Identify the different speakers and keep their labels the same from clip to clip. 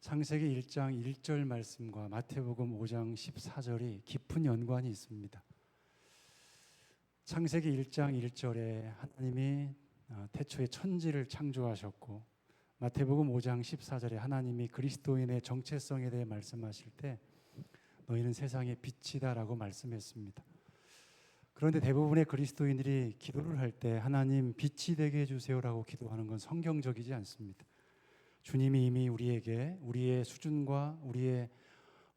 Speaker 1: 창세기 1장 1절 말씀과 마태복음 5장 14절이 깊은 연관이 있습니다. 창세기 1장 1절에 하나님이 태초에 천지를 창조하셨고, 마태복음 5장 14절에 하나님이 그리스도인의 정체성에 대해 말씀하실 때 너희는 세상의 빛이다라고 말씀했습니다. 그런데 대부분의 그리스도인들이 기도를 할 때 하나님 빛이 되게 해주세요라고 기도하는 건 성경적이지 않습니다. 주님이 이미 우리에게 우리의 수준과 우리의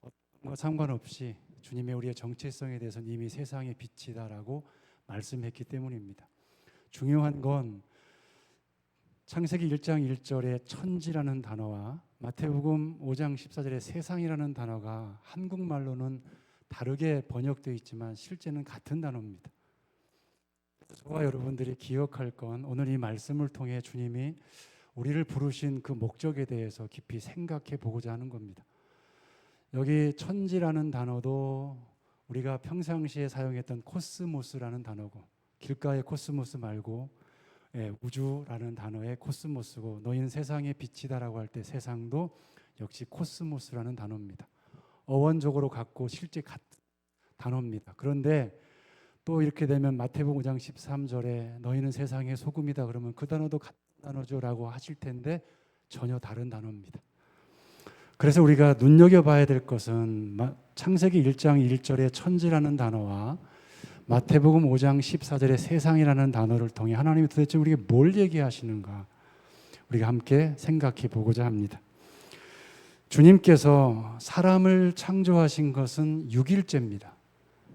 Speaker 1: 어떤 상관없이 주님의 우리의 정체성에 대해서는 이미 세상의 빛이다라고 말씀했기 때문입니다. 중요한 건 창세기 1장 1절의 천지라는 단어와 마태복음 5장 14절의 세상이라는 단어가 한국말로는 다르게 번역되어 있지만 실제는 같은 단어입니다. 저와 여러분들이 기억할 건 오늘 이 말씀을 통해 주님이 우리를 부르신 그 목적에 대해서 깊이 생각해 보고자 하는 겁니다. 여기 천지라는 단어도 우리가 평상시에 사용했던 코스모스라는 단어고, 길가의 코스모스 말고 우주라는 단어의 코스모스고, 너희는 세상의 빛이다라고 할 때 세상도 역시 코스모스라는 단어입니다. 어원적으로 같고 실제 같은 단어입니다. 그런데 또 이렇게 되면 마태복음 5장 13절에 너희는 세상의 소금이다 그러면 그 단어도 같은 단어죠라고 하실 텐데 전혀 다른 단어입니다. 그래서 우리가 눈여겨봐야 될 것은 창세기 1장 1절의 천지라는 단어와 마태복음 5장 14절의 세상이라는 단어를 통해 하나님이 도대체 우리에게 뭘 얘기하시는가 우리가 함께 생각해 보고자 합니다. 주님께서 사람을 창조하신 것은 6일째입니다.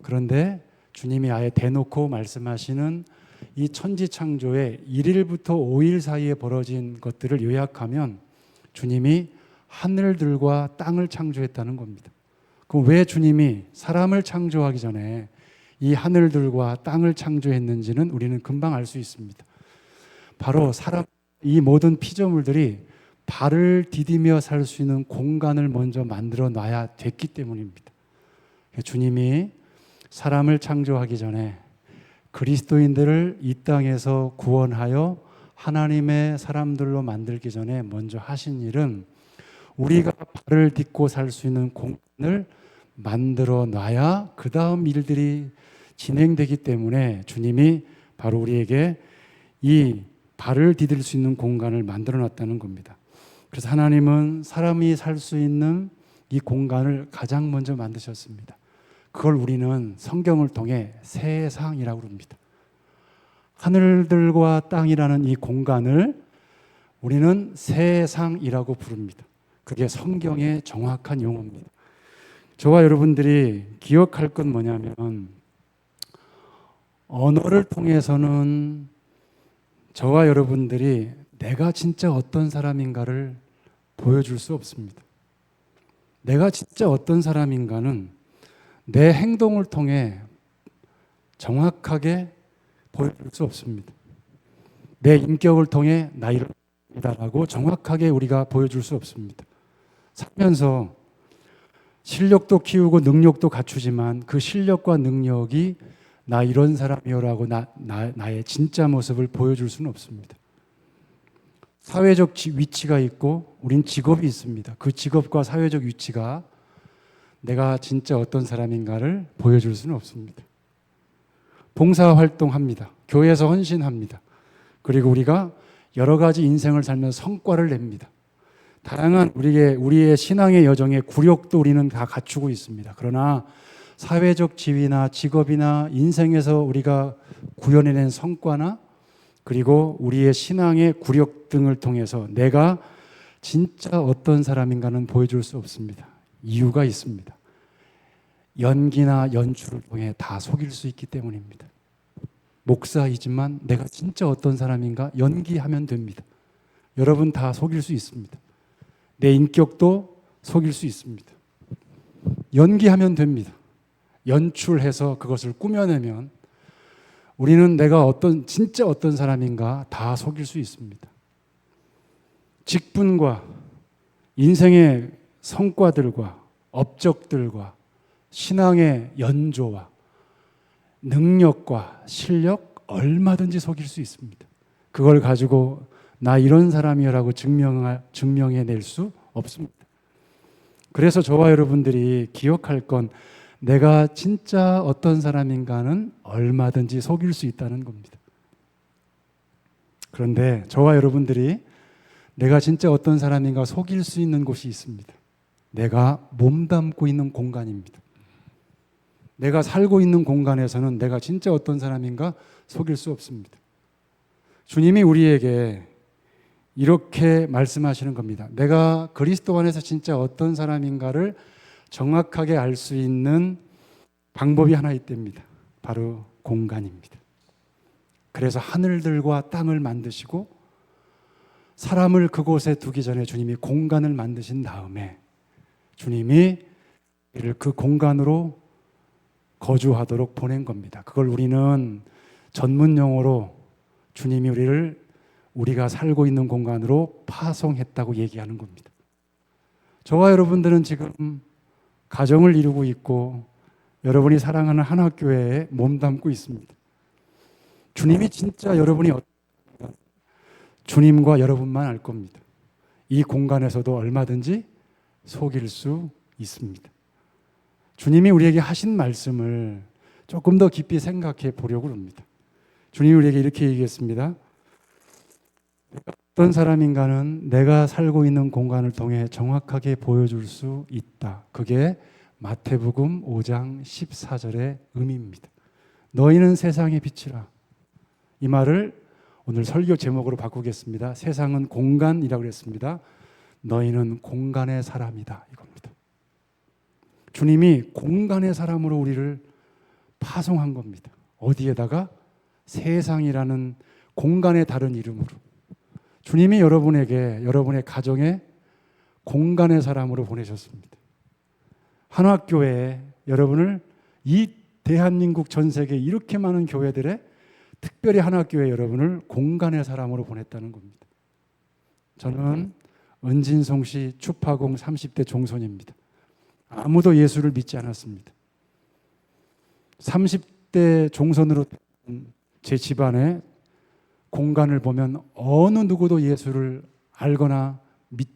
Speaker 1: 그런데 주님이 아예 대놓고 말씀하시는 이 천지 창조의 1일부터 5일 사이에 벌어진 것들을 요약하면 주님이 하늘들과 땅을 창조했다는 겁니다. 그럼 왜 주님이 사람을 창조하기 전에 이 하늘들과 땅을 창조했는지는 우리는 금방 알 수 있습니다. 바로 이 모든 피조물들이 발을 디디며 살 수 있는 공간을 먼저 만들어 놔야 됐기 때문입니다. 주님이 사람을 창조하기 전에 그리스도인들을 이 땅에서 구원하여 하나님의 사람들로 만들기 전에 먼저 하신 일은 우리가 발을 딛고 살 수 있는 공간을 만들어 놔야 그 다음 일들이 진행되기 때문에 주님이 바로 우리에게 이 발을 디딜 수 있는 공간을 만들어 놨다는 겁니다. 그래서 하나님은 사람이 살 수 있는 이 공간을 가장 먼저 만드셨습니다. 그걸 우리는 성경을 통해 세상이라고 합니다. 하늘들과 땅이라는 이 공간을 우리는 세상이라고 부릅니다. 그게 성경의 정확한 용어입니다. 저와 여러분들이 기억할 건 뭐냐면 언어를 통해서는 저와 여러분들이 내가 진짜 어떤 사람인가를 보여줄 수 없습니다. 내가 진짜 어떤 사람인가는 내 행동을 통해 정확하게 보여줄 수 없습니다. 내 인격을 통해 나 이러다라고 정확하게 우리가 보여줄 수 없습니다. 살면서 실력도 키우고 능력도 갖추지만 그 실력과 능력이 나 이런 사람이요라고 나의 진짜 모습을 보여줄 수는 없습니다. 사회적 위치가 있고 우린 직업이 있습니다. 그 직업과 사회적 위치가 내가 진짜 어떤 사람인가를 보여줄 수는 없습니다. 봉사활동합니다. 교회에서 헌신합니다. 그리고 우리가 여러 가지 인생을 살면서 성과를 냅니다. 다양한 우리의 신앙의 여정의 굴욕도 우리는 다 갖추고 있습니다. 그러나 사회적 지위나 직업이나 인생에서 우리가 구현해낸 성과나 그리고 우리의 신앙의 굴욕 등을 통해서 내가 진짜 어떤 사람인가는 보여줄 수 없습니다. 이유가 있습니다. 연기나 연출을 통해 다 속일 수 있기 때문입니다. 목사이지만 내가 진짜 어떤 사람인가 연기하면 됩니다. 여러분 다 속일 수 있습니다. 내 인격도 속일 수 있습니다. 연기하면 됩니다. 연출해서 그것을 꾸며내면 우리는 내가 진짜 어떤 사람인가 다 속일 수 있습니다. 직분과 인생의 성과들과 업적들과 신앙의 연조와 능력과 실력 얼마든지 속일 수 있습니다. 그걸 가지고 나 이런 사람이라고 증명해낼 수 없습니다. 그래서 저와 여러분들이 기억할 건 내가 진짜 어떤 사람인가는 얼마든지 속일 수 있다는 겁니다. 그런데 저와 여러분들이 내가 진짜 어떤 사람인가 속일 수 있는 곳이 있습니다. 내가 몸담고 있는 공간입니다. 내가 살고 있는 공간에서는 내가 진짜 어떤 사람인가 속일 수 없습니다. 주님이 우리에게 이렇게 말씀하시는 겁니다. 내가 그리스도 안에서 진짜 어떤 사람인가를 정확하게 알 수 있는 방법이 하나 있답니다. 바로 공간입니다. 그래서 하늘들과 땅을 만드시고 사람을 그곳에 두기 전에 주님이 공간을 만드신 다음에 주님이 우리를 그 공간으로 거주하도록 보낸 겁니다. 그걸 우리는 전문 용어로 주님이 우리가 살고 있는 공간으로 파송했다고 얘기하는 겁니다. 저와 여러분들은 지금 가정을 이루고 있고 여러분이 사랑하는 한학교회에 몸담고 있습니다. 주님이 진짜 여러분이 주님과 여러분만 알 겁니다. 이 공간에서도 얼마든지 속일 수 있습니다. 주님이 우리에게 하신 말씀을 조금 더 깊이 생각해 보려고 합니다. 주님이 우리에게 이렇게 얘기했습니다. 어떤 사람인가는 내가 살고 있는 공간을 통해 정확하게 보여줄 수 있다. 그게 마태복음 5장 14절의 의미입니다. 너희는 세상의 빛이라. 이 말을 오늘 설교 제목으로 바꾸겠습니다. 세상은 공간이라고 했습니다. 너희는 공간의 사람이다 이겁니다. 주님이 공간의 사람으로 우리를 파송한 겁니다. 어디에다가? 세상이라는 공간의 다른 이름으로. 주님이 여러분에게 여러분의 가정에 공간의 사람으로 보내셨습니다. 한화교회에 여러분을 이 대한민국 전 세계 이렇게 많은 교회들에 특별히 한화교회 여러분을 공간의 사람으로 보냈다는 겁니다. 저는 은진송 씨 추파공 30대 종손입니다. 아무도 예수를 믿지 않았습니다. 30대 종손으로 제 집안에 공간을 보면 어느 누구도 예수를 알거나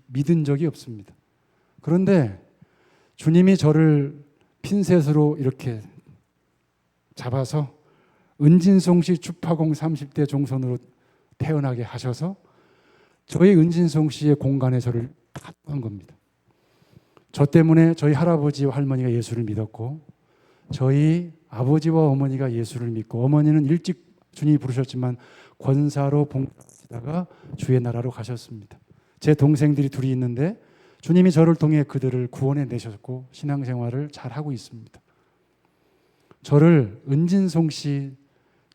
Speaker 1: 믿은 적이 없습니다. 그런데 주님이 저를 핀셋으로 이렇게 잡아서 은진송 씨 추파공 30대 종손으로 태어나게 하셔서 저희 은진송 씨의 공간에 저를 합한 겁니다. 저 때문에 저희 할아버지와 할머니가 예수를 믿었고 저희 아버지와 어머니가 예수를 믿고 어머니는 일찍 주님이 부르셨지만 권사로 봉사하시다가 주의 나라로 가셨습니다. 제 동생들이 둘이 있는데 주님이 저를 통해 그들을 구원해 내셨고 신앙생활을 잘하고 있습니다. 저를 은진송 씨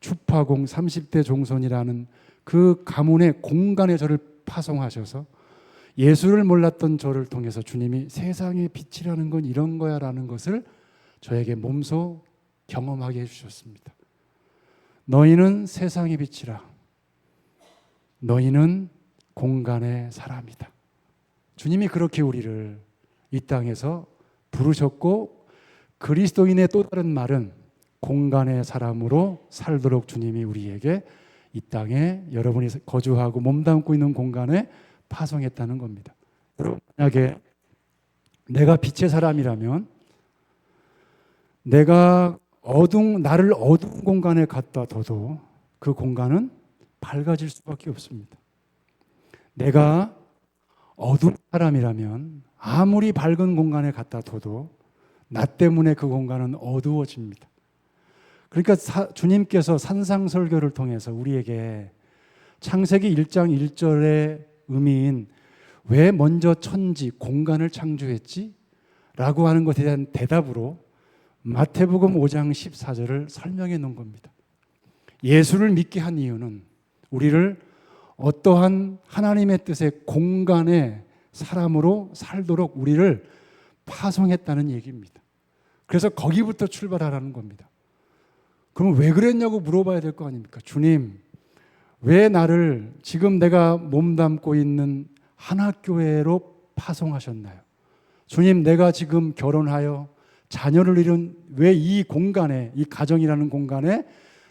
Speaker 1: 추파공 30대 종손이라는 그 가문의 공간에 저를 파송하셔서 예수를 몰랐던 저를 통해서 주님이 세상의 빛이라는 건 이런 거야 라는 것을 저에게 몸소 경험하게 해주셨습니다. 너희는 세상의 빛이라. 너희는 공간의 사람이다. 주님이 그렇게 우리를 이 땅에서 부르셨고 그리스도인의 또 다른 말은 공간의 사람으로 살도록 주님이 우리에게 이 땅에 여러분이 거주하고 몸담고 있는 공간에 파송했다는 겁니다. 여러분 만약에 내가 빛의 사람이라면 내가 나를 어두운 공간에 갖다 둬도 그 공간은 밝아질 수밖에 없습니다. 내가 어두운 사람이라면 아무리 밝은 공간에 갖다 둬도 나 때문에 그 공간은 어두워집니다. 그러니까 주님께서 산상설교를 통해서 우리에게 창세기 1장 1절의 의미인 왜 먼저 천지, 공간을 창조했지? 라고 하는 것에 대한 대답으로 마태복음 5장 14절을 설명해 놓은 겁니다. 예수를 믿게 한 이유는 우리를 어떠한 하나님의 뜻의 공간의 사람으로 살도록 우리를 파송했다는 얘기입니다. 그래서 거기부터 출발하라는 겁니다. 그럼 왜 그랬냐고 물어봐야 될 거 아닙니까? 주님, 왜 나를 지금 내가 몸담고 있는 한학교회로 파송하셨나요? 주님, 내가 지금 결혼하여 자녀를 이룬 왜 이 공간에, 이 가정이라는 공간에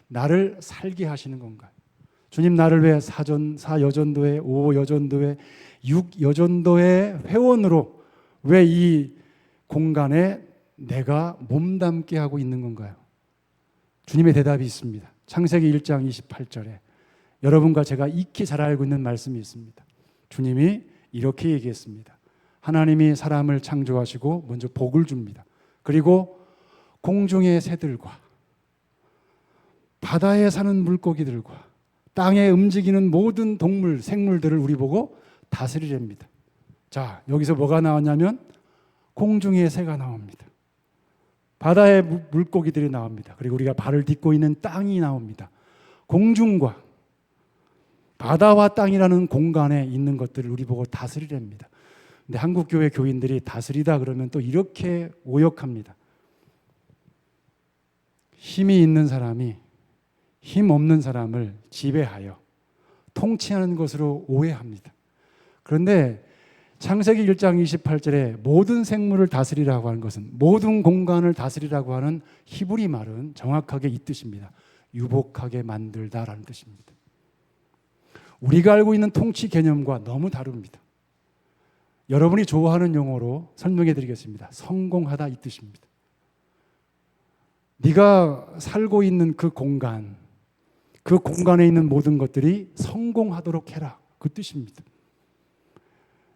Speaker 1: 나를 살게 하시는 건가요? 주님, 나를 왜 4여전도회, 5여전도회, 6여전도회 회원으로 왜 이 공간에 내가 몸담게 하고 있는 건가요? 주님의 대답이 있습니다. 창세기 1장 28절에 여러분과 제가 익히 잘 알고 있는 말씀이 있습니다. 주님이 이렇게 얘기했습니다. 하나님이 사람을 창조하시고 먼저 복을 줍니다. 그리고 공중의 새들과 바다에 사는 물고기들과 땅에 움직이는 모든 동물, 생물들을 우리 보고 다스리랍니다. 자, 여기서 뭐가 나왔냐면 공중의 새가 나옵니다. 바다의 물고기들이 나옵니다. 그리고 우리가 발을 딛고 있는 땅이 나옵니다. 공중과 바다와 땅이라는 공간에 있는 것들을 우리 보고 다스리랍니다. 근데 한국교회 교인들이 다스리다 그러면 또 이렇게 오역합니다. 힘이 있는 사람이 힘 없는 사람을 지배하여 통치하는 것으로 오해합니다. 그런데 창세기 1장 28절에 모든 생물을 다스리라고 하는 것은, 모든 공간을 다스리라고 하는 히브리 말은 정확하게 이 뜻입니다. 유복하게 만들다라는 뜻입니다. 우리가 알고 있는 통치 개념과 너무 다릅니다. 여러분이 좋아하는 용어로 설명해 드리겠습니다. 성공하다 이 뜻입니다. 네가 살고 있는 그 공간, 그 공간에 있는 모든 것들이 성공하도록 해라, 그 뜻입니다.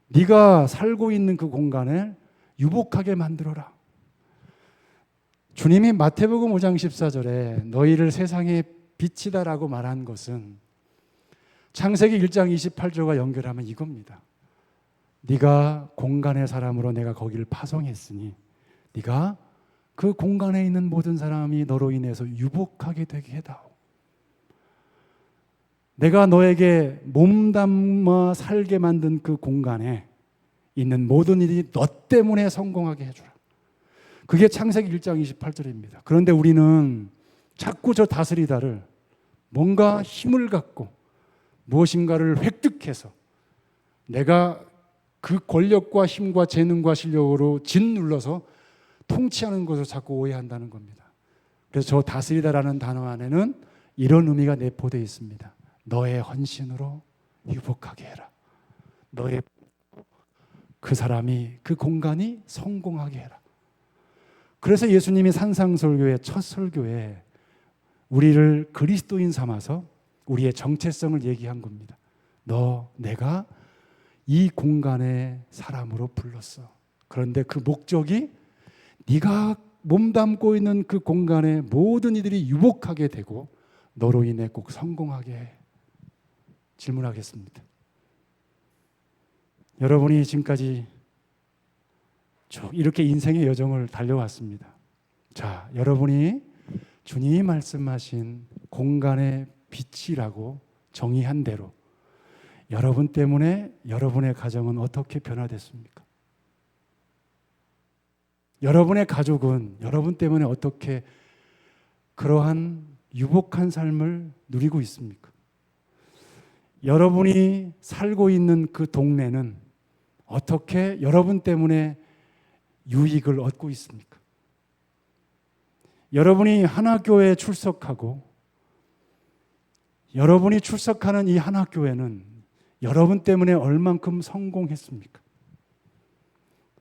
Speaker 1: 네가 살고 있는 그 공간을 유복하게 만들어라. 주님이 마태복음 5장 14절에 너희를 세상의 빛이다라고 말한 것은 창세기 1장 28절과 연결하면 이겁니다. 네가 공간의 사람으로 내가 거기를 파송했으니 네가 그 공간에 있는 모든 사람이 너로 인해서 유복하게 되게 해다오. 내가 너에게 몸담아 살게 만든 그 공간에 있는 모든 일이 너 때문에 성공하게 해주라. 그게 창세기 1장 28절입니다. 그런데 우리는 자꾸 저 다스리다를 뭔가 힘을 갖고 무엇인가를 획득해서 내가 그 권력과 힘과 재능과 실력으로 짓눌러서 통치하는 것을 자꾸 오해한다는 겁니다. 그래서 저 다스리다라는 단어 안에는 이런 의미가 내포되어 있습니다. 너의 헌신으로 유복하게 해라. 너의 그 사람이, 그 공간이 성공하게 해라. 그래서 예수님이 산상설교의 첫 설교에 우리를 그리스도인 삼아서 우리의 정체성을 얘기한 겁니다. 내가 이 공간의 사람으로 불렀어. 그런데 그 목적이 네가 몸담고 있는 그 공간의 모든 이들이 유복하게 되고 너로 인해 꼭 성공하게 해. 질문하겠습니다. 여러분이 지금까지 쭉 이렇게 인생의 여정을 달려왔습니다. 자, 여러분이 주님이 말씀하신 공간의 빛이라고 정의한 대로 여러분 때문에 여러분의 가정은 어떻게 변화됐습니까? 여러분의 가족은 여러분 때문에 어떻게 그러한 유복한 삶을 누리고 있습니까? 여러분이 살고 있는 그 동네는 어떻게 여러분 때문에 유익을 얻고 있습니까? 여러분이 하나교회에 출석하고 여러분이 출석하는 이 하나교회는 여러분 때문에 얼만큼 성공했습니까?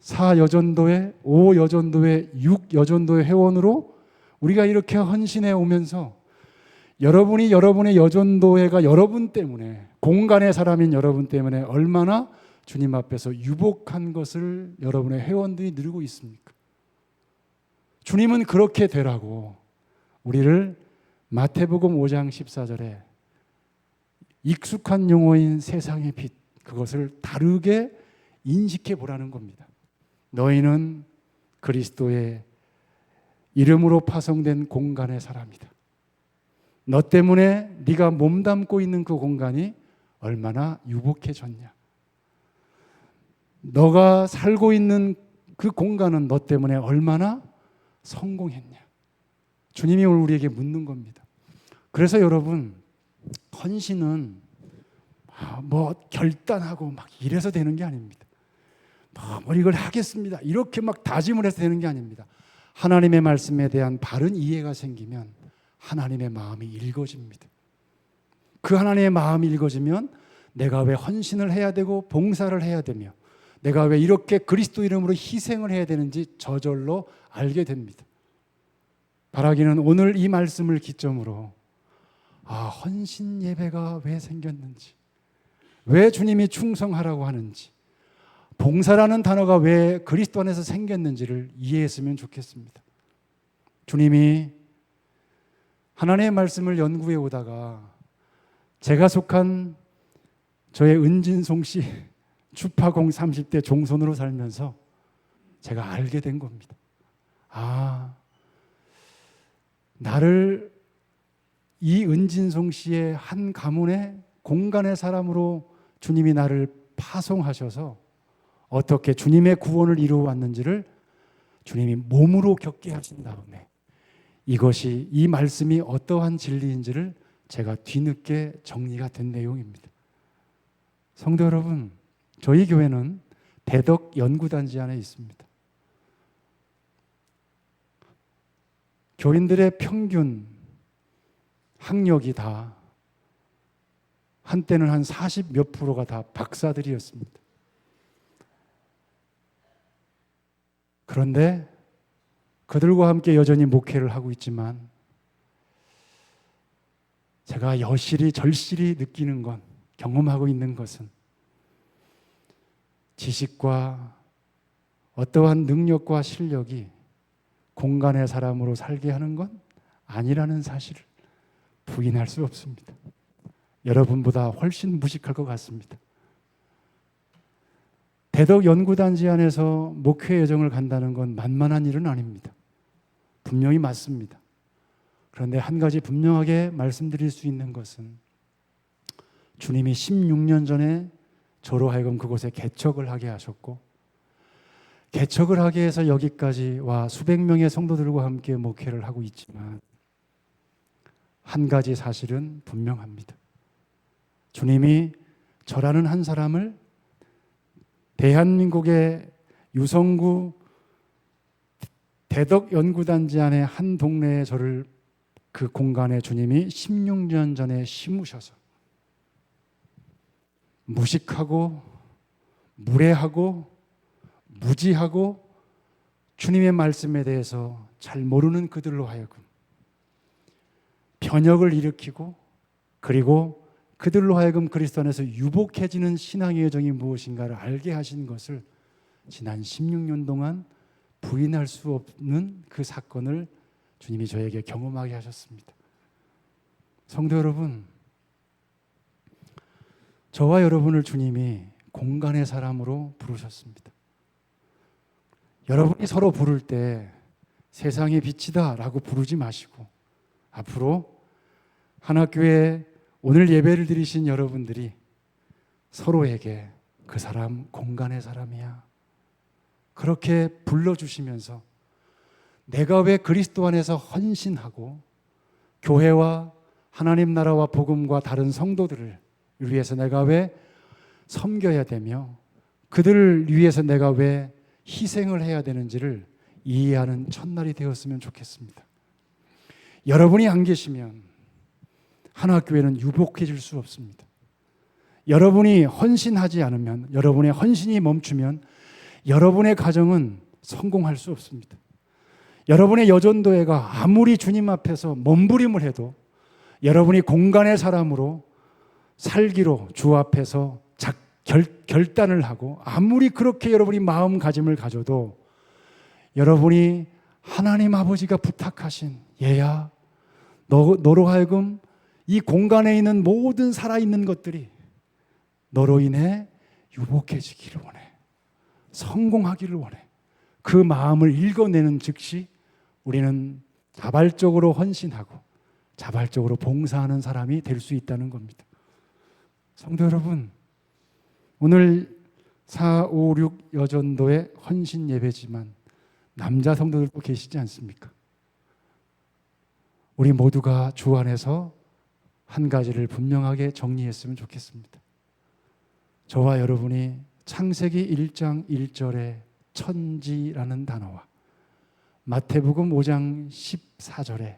Speaker 1: 4여전도회, 5여전도회, 6여전도회 회원으로 우리가 이렇게 헌신해 오면서 여러분이 여러분의 여전도회가 여러분 때문에, 공간의 사람인 여러분 때문에 얼마나 주님 앞에서 유복한 것을 여러분의 회원들이 누리고 있습니까? 주님은 그렇게 되라고 우리를 마태복음 5장 14절에 익숙한 용어인 세상의 빛, 그것을 다르게 인식해 보라는 겁니다. 너희는 그리스도의 이름으로 파송된 공간의 사람이다. 너 때문에 네가 몸담고 있는 그 공간이 얼마나 유복해졌냐. 너가 살고 있는 그 공간은 너 때문에 얼마나 성공했냐. 주님이 오늘 우리에게 묻는 겁니다. 그래서 여러분, 헌신은 뭐 결단하고 막 이래서 되는 게 아닙니다. 뭐 이걸 하겠습니다, 이렇게 막 다짐을 해서 되는 게 아닙니다. 하나님의 말씀에 대한 바른 이해가 생기면 하나님의 마음이 읽어집니다. 그 하나님의 마음이 읽어지면 내가 왜 헌신을 해야 되고 봉사를 해야 되며 내가 왜 이렇게 그리스도 이름으로 희생을 해야 되는지 저절로 알게 됩니다. 바라기는 오늘 이 말씀을 기점으로 헌신 예배가 왜 생겼는지, 왜 주님이 충성하라고 하는지, 봉사라는 단어가 왜 그리스도 안에서 생겼는지를 이해했으면 좋겠습니다. 주님이 하나님의 말씀을 연구해 오다가 제가 속한 저의 은진송 씨 주파공 30대 종손으로 살면서 제가 알게 된 겁니다. 나를 이 은진송 씨의 한 가문의 공간의 사람으로 주님이 나를 파송하셔서 어떻게 주님의 구원을 이루어 왔는지를 주님이 몸으로 겪게 하신 다음에 이 말씀이 어떠한 진리인지를 제가 뒤늦게 정리가 된 내용입니다. 성도 여러분, 저희 교회는 대덕 연구단지 안에 있습니다. 교인들의 평균 학력이 다 한때는 한 40 몇 프로가 다 박사들이었습니다. 그런데 그들과 함께 여전히 목회를 하고 있지만 제가 여실히 절실히 느끼는 건, 경험하고 있는 것은 지식과 어떠한 능력과 실력이 공간의 사람으로 살게 하는 건 아니라는 사실을 부인할 수 없습니다. 여러분보다 훨씬 무식할 것 같습니다. 대덕 연구단지 안에서 목회 여정을 간다는 건 만만한 일은 아닙니다. 분명히 맞습니다. 그런데 한 가지 분명하게 말씀드릴 수 있는 것은 주님이 16년 전에 저로 하여금 그곳에 개척을 하게 하셨고, 개척을 하게 해서 여기까지 와 수백 명의 성도들과 함께 목회를 하고 있지만 한 가지 사실은 분명합니다. 주님이 저라는 한 사람을 대한민국의 유성구 대덕 연구단지 안에 한 동네에 저를 그 공간에 주님이 16년 전에 심으셔서 무식하고 무례하고 무지하고 주님의 말씀에 대해서 잘 모르는 그들로 하여금 변혁을 일으키고, 그리고 그들로 하여금 그리스도 안에서 유복해지는 신앙의 여정이 무엇인가를 알게 하신 것을 지난 16년 동안 부인할 수 없는 그 사건을 주님이 저에게 경험하게 하셨습니다. 성도 여러분, 저와 여러분을 주님이 공간의 사람으로 부르셨습니다. 여러분이 서로 부를 때 세상의 빛이다 라고 부르지 마시고, 앞으로 하나교회 오늘 예배를 드리신 여러분들이 서로에게 그 사람 공간의 사람이야, 그렇게 불러주시면서 내가 왜 그리스도 안에서 헌신하고 교회와 하나님 나라와 복음과 다른 성도들을 위해서 내가 왜 섬겨야 되며 그들을 위해서 내가 왜 희생을 해야 되는지를 이해하는 첫날이 되었으면 좋겠습니다. 여러분이 안 계시면 하나교회는 유복해질 수 없습니다. 여러분이 헌신하지 않으면, 여러분의 헌신이 멈추면 여러분의 가정은 성공할 수 없습니다. 여러분의 여전도회가 아무리 주님 앞에서 몸부림을 해도 여러분이 공간의 사람으로 살기로 주 앞에서 결단을 하고 아무리 그렇게 여러분이 마음가짐을 가져도 여러분이 하나님 아버지가 부탁하신 얘야, 너로 하여금 이 공간에 있는 모든 살아있는 것들이 너로 인해 유복해지기를 원해, 성공하기를 원해, 그 마음을 읽어내는 즉시 우리는 자발적으로 헌신하고 자발적으로 봉사하는 사람이 될 수 있다는 겁니다. 성도 여러분, 오늘 4, 5, 6 여전도의 헌신 예배지만 남자 성도들도 계시지 않습니까? 우리 모두가 주 안에서 한 가지를 분명하게 정리했으면 좋겠습니다. 저와 여러분이 창세기 1장 1절의 천지라는 단어와 마태복음 5장 14절에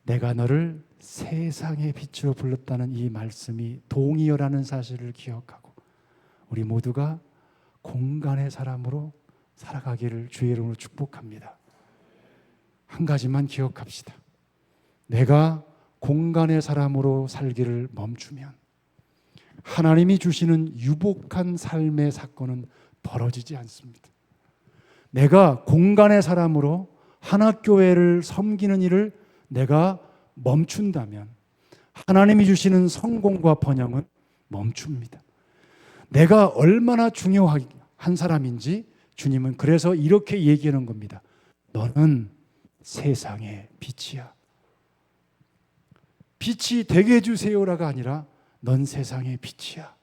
Speaker 1: 내가 너를 세상의 빛으로 불렀다는 이 말씀이 동의어라는 사실을 기억하고 우리 모두가 공간의 사람으로 살아가기를 주의 이름으로 축복합니다. 한 가지만 기억합시다. 내가 공간의 사람으로 살기를 멈추면 하나님이 주시는 유복한 삶의 사건은 벌어지지 않습니다. 내가 공간의 사람으로 하나교회를 섬기는 일을 내가 멈춘다면 하나님이 주시는 성공과 번영은 멈춥니다. 내가 얼마나 중요한 사람인지 주님은 그래서 이렇게 얘기하는 겁니다. 너는 세상의 빛이야. 빛이 되게 해주세요라가 아니라 넌 세상의 빛이야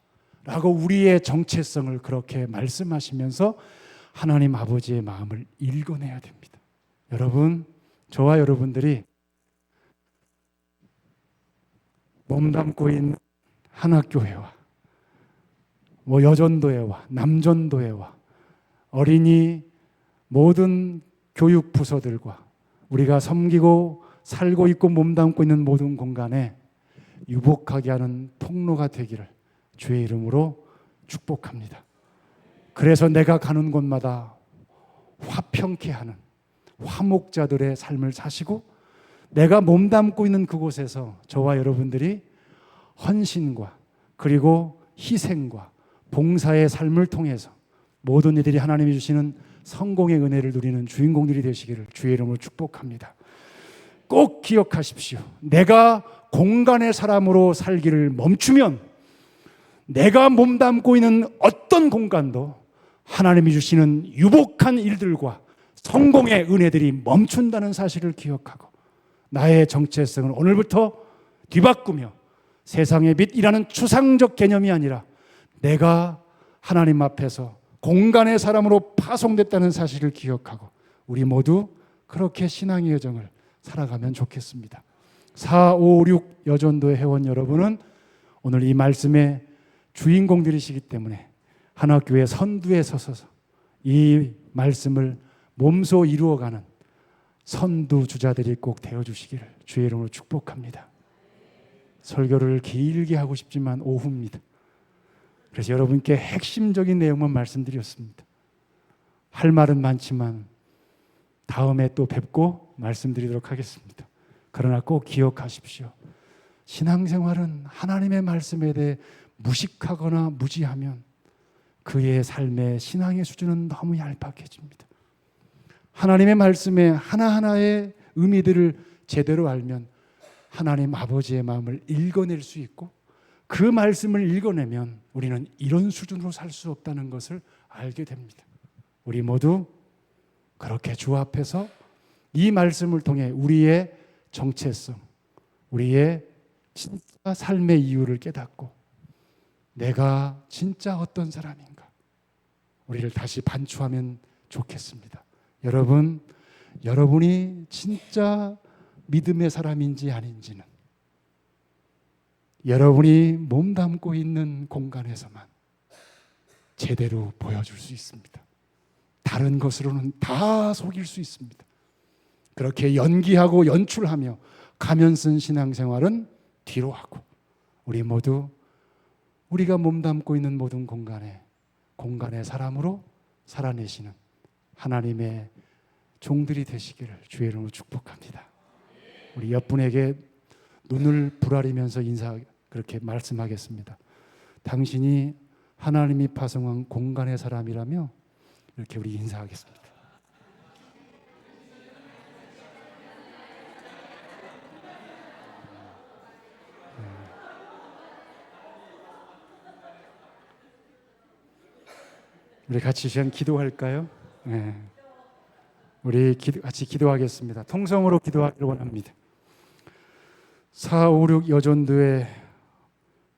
Speaker 1: 라고 우리의 정체성을 그렇게 말씀하시면서 하나님 아버지의 마음을 읽어내야 됩니다. 여러분, 저와 여러분들이 몸담고 있는 하나교회와 여전도회와 남전도회와 어린이 모든 교육 부서들과 우리가 섬기고 살고 있고 몸담고 있는 모든 공간에 유복하게 하는 통로가 되기를 주의 이름으로 축복합니다. 그래서 내가 가는 곳마다 화평케 하는 화목자들의 삶을 사시고 내가 몸담고 있는 그곳에서 저와 여러분들이 헌신과 그리고 희생과 봉사의 삶을 통해서 모든 이들이 하나님이 주시는 성공의 은혜를 누리는 주인공들이 되시기를 주의 이름으로 축복합니다. 꼭 기억하십시오. 내가 공간의 사람으로 살기를 멈추면 내가 몸담고 있는 어떤 공간도 하나님이 주시는 유복한 일들과 성공의 은혜들이 멈춘다는 사실을 기억하고 나의 정체성을 오늘부터 뒤바꾸며 세상의 빛이라는 추상적 개념이 아니라 내가 하나님 앞에서 공간의 사람으로 파송됐다는 사실을 기억하고 우리 모두 그렇게 신앙의 여정을 살아가면 좋겠습니다. 4, 5, 6 여전도의 회원 여러분은 오늘 이 말씀의 주인공들이시기 때문에 하나교회 선두에 서서 이 말씀을 몸소 이루어가는 선두주자들이 꼭 되어주시기를 주의 이름으로 축복합니다. 설교를 길게 하고 싶지만 오후입니다. 그래서 여러분께 핵심적인 내용만 말씀드렸습니다. 할 말은 많지만 다음에 또 뵙고 말씀드리도록 하겠습니다. 그러나 꼭 기억하십시오. 신앙생활은 하나님의 말씀에 대해 무식하거나 무지하면 그의 삶의 신앙의 수준은 너무 얄팍해집니다. 하나님의 말씀의 하나하나의 의미들을 제대로 알면 하나님 아버지의 마음을 읽어낼 수 있고 그 말씀을 읽어내면 우리는 이런 수준으로 살 수 없다는 것을 알게 됩니다. 우리 모두 그렇게 주 앞에서 이 말씀을 통해 우리의 정체성, 우리의 진짜 삶의 이유를 깨닫고 내가 진짜 어떤 사람인가 우리를 다시 반추하면 좋겠습니다. 여러분, 여러분이 진짜 믿음의 사람인지 아닌지는 여러분이 몸담고 있는 공간에서만 제대로 보여줄 수 있습니다. 다른 것으로는 다 속일 수 있습니다. 그렇게 연기하고 연출하며 가면 쓴 신앙생활은 뒤로 하고 우리 모두 우리가 몸담고 있는 모든 공간의 사람으로 살아내시는 하나님의 종들이 되시기를 주의 이름으로 축복합니다. 우리 옆분에게 눈을 부라리면서 그렇게 말씀하겠습니다. 당신이 하나님이 파송한 공간의 사람이라며 이렇게 우리 인사하겠습니다. 우리 같이 시간 기도할까요? 네. 우리 같이 기도하겠습니다. 통성으로 기도하기를 원합니다. 4, 5, 6 여전도의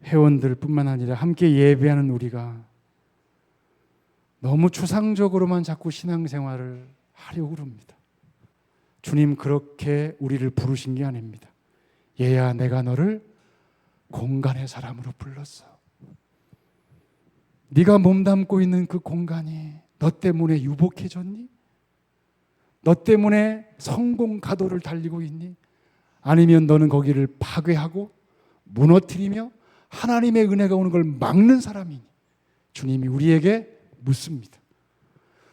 Speaker 1: 회원들 뿐만 아니라 함께 예배하는 우리가 너무 추상적으로만 자꾸 신앙생활을 하려고 합니다. 주님 그렇게 우리를 부르신 게 아닙니다. 얘야 내가 너를 공간의 사람으로 불렀어. 네가 몸담고 있는 그 공간이 너 때문에 유복해졌니? 너 때문에 성공 가도를 달리고 있니? 아니면 너는 거기를 파괴하고 무너뜨리며 하나님의 은혜가 오는 걸 막는 사람이니? 주님이 우리에게 묻습니다.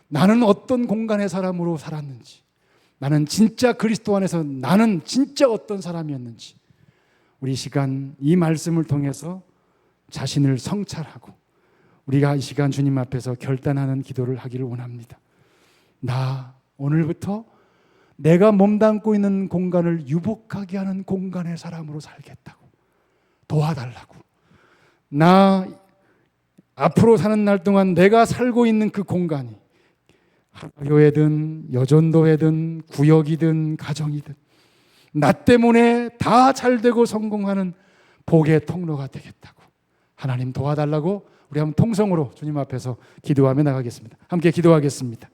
Speaker 1: 나는 어떤 공간의 사람으로 살았는지, 나는 진짜 그리스도 안에서 나는 진짜 어떤 사람이었는지, 우리 시간 이 말씀을 통해서 자신을 성찰하고 우리가 이 시간 주님 앞에서 결단하는 기도를 하기를 원합니다. 나 오늘부터 내가 몸담고 있는 공간을 유복하게 하는 공간의 사람으로 살겠다고 도와달라고. 나 앞으로 사는 날 동안 내가 살고 있는 그 공간이 교회든 여전도회든 구역이든 가정이든 나 때문에 다 잘되고 성공하는 복의 통로가 되겠다고 하나님 도와달라고 우리 한번 통성으로 주님 앞에서 기도하며 나가겠습니다. 함께 기도하겠습니다.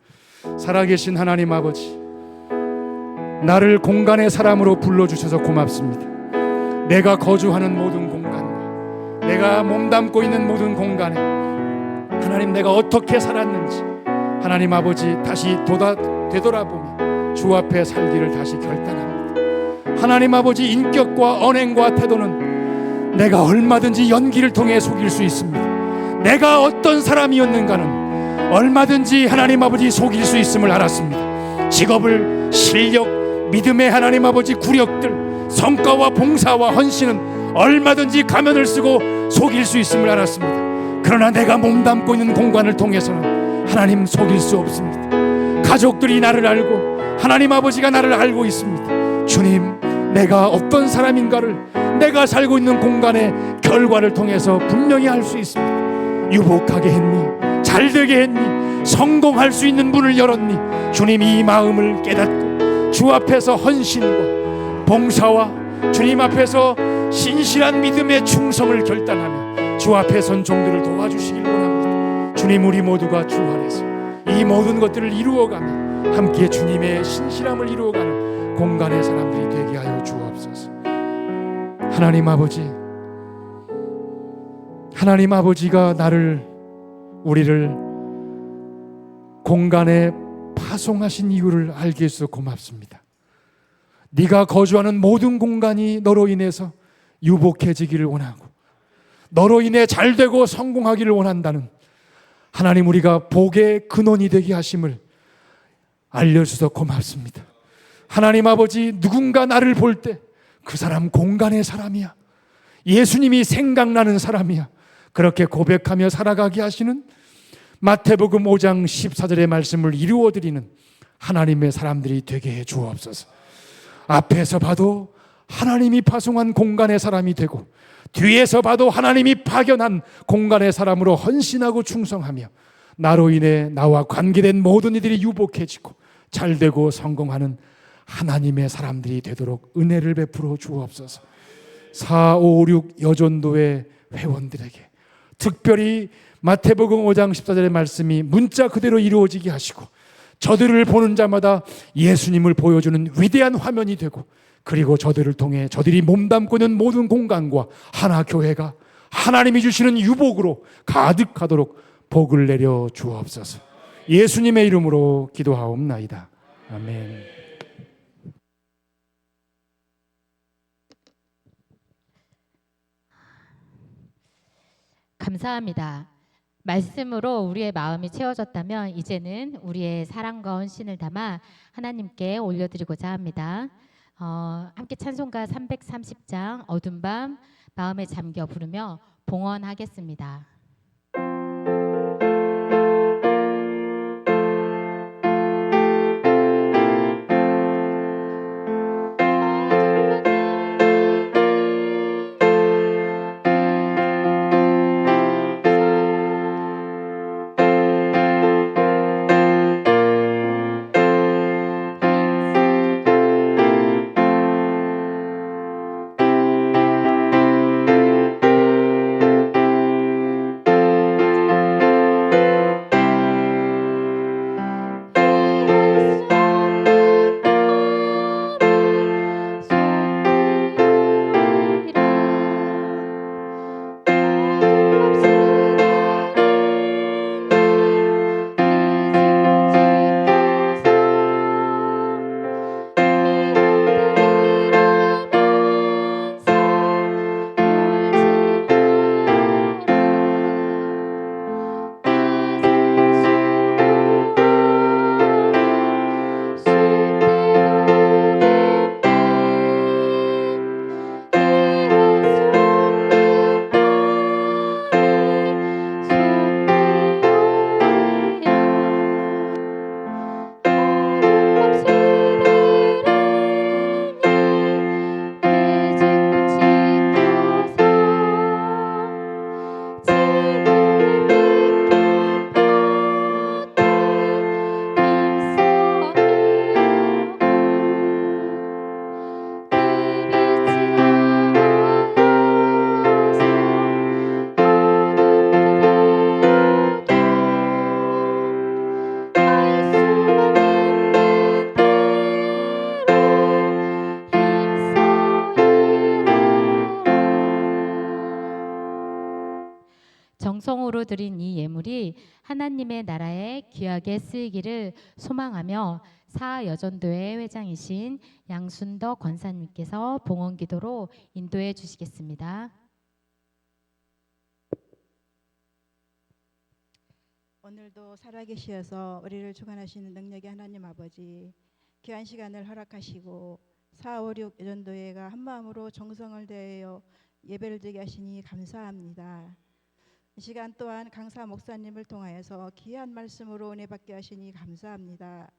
Speaker 1: 살아계신 하나님 아버지, 나를 공간의 사람으로 불러주셔서 고맙습니다. 내가 거주하는 모든 공간과 내가 몸담고 있는 모든 공간에 하나님 내가 어떻게 살았는지 하나님 아버지 다시 되돌아보며 주 앞에 살기를 다시 결단합니다. 하나님 아버지 인격과 언행과 태도는 내가 얼마든지 연기를 통해 속일 수 있습니다. 내가 어떤 사람이었는가는 얼마든지 하나님 아버지 속일 수 있음을 알았습니다. 직업을, 실력, 믿음의 하나님 아버지 구력들, 성과와 봉사와 헌신은 얼마든지 가면을 쓰고 속일 수 있음을 알았습니다. 그러나 내가 몸담고 있는 공간을 통해서는 하나님 속일 수 없습니다. 가족들이 나를 알고 하나님 아버지가 나를 알고 있습니다. 주님, 내가 어떤 사람인가를 내가 살고 있는 공간의 결과를 통해서 분명히 알 수 있습니다. 유복하게 했니? 잘되게 했니? 성공할 수 있는 문을 열었니? 주님, 이 마음을 깨닫고 주 앞에서 헌신과 봉사와 주님 앞에서 신실한 믿음의 충성을 결단하며 주 앞에 선 종들을 도와주시길 원합니다. 주님, 우리 모두가 주 안에서 이 모든 것들을 이루어가며 함께 주님의 신실함을 이루어가는 공간의 사람들이 되게 하여 주옵소서. 하나님 아버지가 우리를 공간에 파송하신 이유를 알게 해서 고맙습니다. 네가 거주하는 모든 공간이 너로 인해서 유복해지기를 원하고 너로 인해 잘되고 성공하기를 원한다는 하나님, 우리가 복의 근원이 되게 하심을 알려주셔서 고맙습니다. 하나님 아버지, 누군가 나를 볼 때 그 사람 공간의 사람이야, 예수님이 생각나는 사람이야, 그렇게 고백하며 살아가게 하시는 마태복음 5장 14절의 말씀을 이루어드리는 하나님의 사람들이 되게 해 주옵소서. 앞에서 봐도 하나님이 파송한 공간의 사람이 되고 뒤에서 봐도 하나님이 파견한 공간의 사람으로 헌신하고 충성하며 나로 인해 나와 관계된 모든 이들이 유복해지고 잘되고 성공하는 하나님의 사람들이 되도록 은혜를 베풀어 주옵소서. 4, 5, 6 여전도의 회원들에게 특별히 마태복음 5장 14절의 말씀이 문자 그대로 이루어지게 하시고 저들을 보는 자마다 예수님을 보여주는 위대한 화면이 되고, 그리고 저들을 통해 저들이 몸담고 있는 모든 공간과 하나 교회가 하나님이 주시는 유복으로 가득하도록 복을 내려 주옵소서. 예수님의 이름으로 기도하옵나이다. 아멘.
Speaker 2: 감사합니다. 말씀으로 우리의 마음이 채워졌다면 이제는 우리의 사랑과 헌신을 담아 하나님께 올려드리고자 합니다. 함께 찬송가 330장 어둠 밤 마음에 잠겨 부르며 봉헌하겠습니다. 정성으로 드린 이 예물이 하나님의 나라에 귀하게 쓰이기를 소망하며 사여전도회 회장이신 양순덕 권사님께서 봉헌기도로 인도해 주시겠습니다.
Speaker 3: 오늘도 살아계시어서 우리를 주관하시는 능력의 하나님 아버지, 귀한 시간을 허락하시고 456 여전도회가 한마음으로 정성을 다하여 예배를 드리게 하시니 감사합니다. 이 시간 또한 강사 목사님을 통하여서 귀한 말씀으로 은혜 받게 하시니 감사합니다.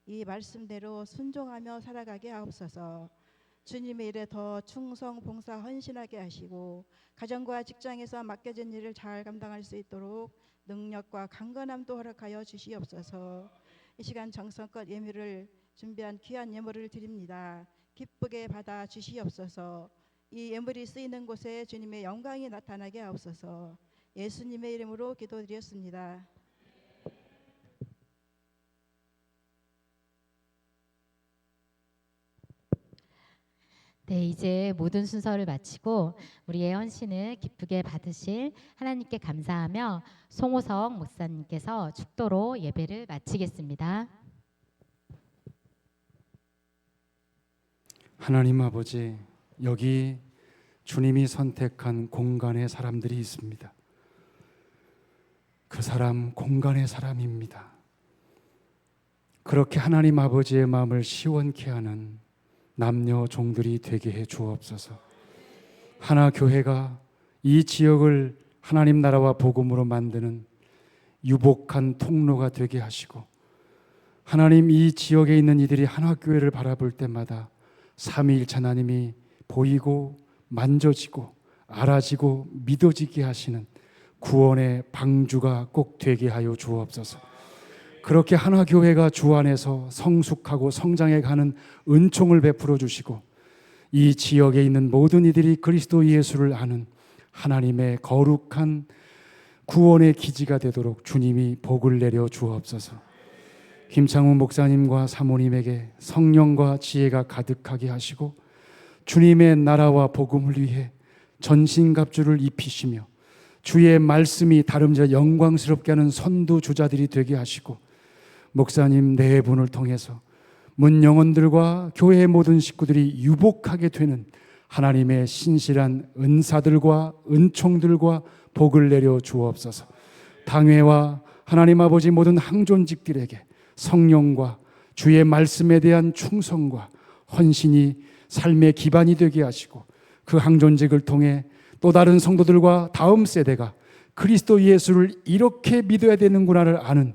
Speaker 3: 이 말씀대로 순종하며 살아가게 하옵소서. 주님의 일에 더 충성 봉사 헌신하게 하시고 가정과 직장에서 맡겨진 일을 잘 감당할 수 있도록 능력과 강건함도 허락하여 주시옵소서. 이 시간 정성껏 예물을 준비한 귀한 예물을 드립니다. 기쁘게 받아 주시옵소서. 이 예물이 쓰이는 곳에 주님의 영광이 나타나게 하옵소서. 예수님의 이름으로 기도드렸습니다.
Speaker 2: 네, 이제 모든 순서를 마치고 우리의 헌신을 기쁘게 받으실 하나님께 감사하며 송호석 목사님께서 축도로 예배를 마치겠습니다.
Speaker 1: 하나님 아버지, 여기 주님이 선택한 공간에 사람들이 있습니다. 그 사람 공간의 사람입니다. 그렇게 하나님 아버지의 마음을 시원케 하는 남녀 종들이 되게 해 주옵소서. 하나 교회가 이 지역을 하나님 나라와 복음으로 만드는 유복한 통로가 되게 하시고, 하나님 이 지역에 있는 이들이 하나 교회를 바라볼 때마다 삼위일체 하나님이 보이고 만져지고 알아지고 믿어지게 하시는 구원의 방주가 꼭 되게 하여 주옵소서. 그렇게 하나 교회가 주 안에서 성숙하고 성장해 가는 은총을 베풀어 주시고, 이 지역에 있는 모든 이들이 그리스도 예수를 아는 하나님의 거룩한 구원의 기지가 되도록 주님이 복을 내려 주옵소서. 김창훈 목사님과 사모님에게 성령과 지혜가 가득하게 하시고 주님의 나라와 복음을 위해 전신갑주를 입히시며 주의 말씀이 다름질아 영광스럽게 하는 선두주자들이 되게 하시고, 목사님 네 분을 통해서 문 영혼들과 교회의 모든 식구들이 유복하게 되는 하나님의 신실한 은사들과 은총들과 복을 내려 주옵소서. 당회와 하나님 아버지 모든 항존직들에게 성령과 주의 말씀에 대한 충성과 헌신이 삶의 기반이 되게 하시고, 그 항존직을 통해 또 다른 성도들과 다음 세대가 그리스도 예수를 이렇게 믿어야 되는구나를 아는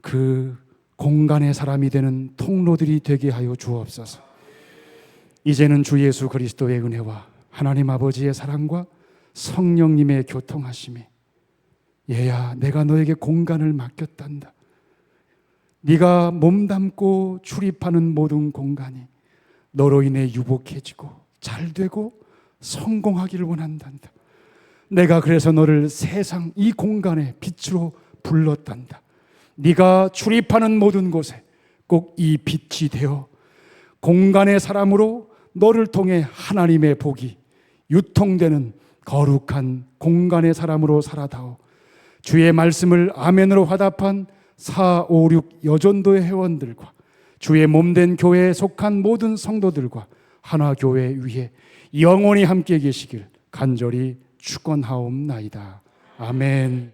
Speaker 1: 그 공간의 사람이 되는 통로들이 되게 하여 주옵소서. 이제는 주 예수 그리스도의 은혜와 하나님 아버지의 사랑과 성령님의 교통하심이, 얘야 내가 너에게 공간을 맡겼단다. 네가 몸담고 출입하는 모든 공간이 너로 인해 유복해지고 잘되고 성공하기를 원한단다. 내가 그래서 너를 세상 이 공간의 빛으로 불렀단다. 네가 출입하는 모든 곳에 꼭 이 빛이 되어 공간의 사람으로 너를 통해 하나님의 복이 유통되는 거룩한 공간의 사람으로 살아다오. 주의 말씀을 아멘으로 화답한 456 여전도의 회원들과 주의 몸된 교회에 속한 모든 성도들과 하나교회 위에 영원히 함께 계시길 간절히 축원하옵나이다. 아멘.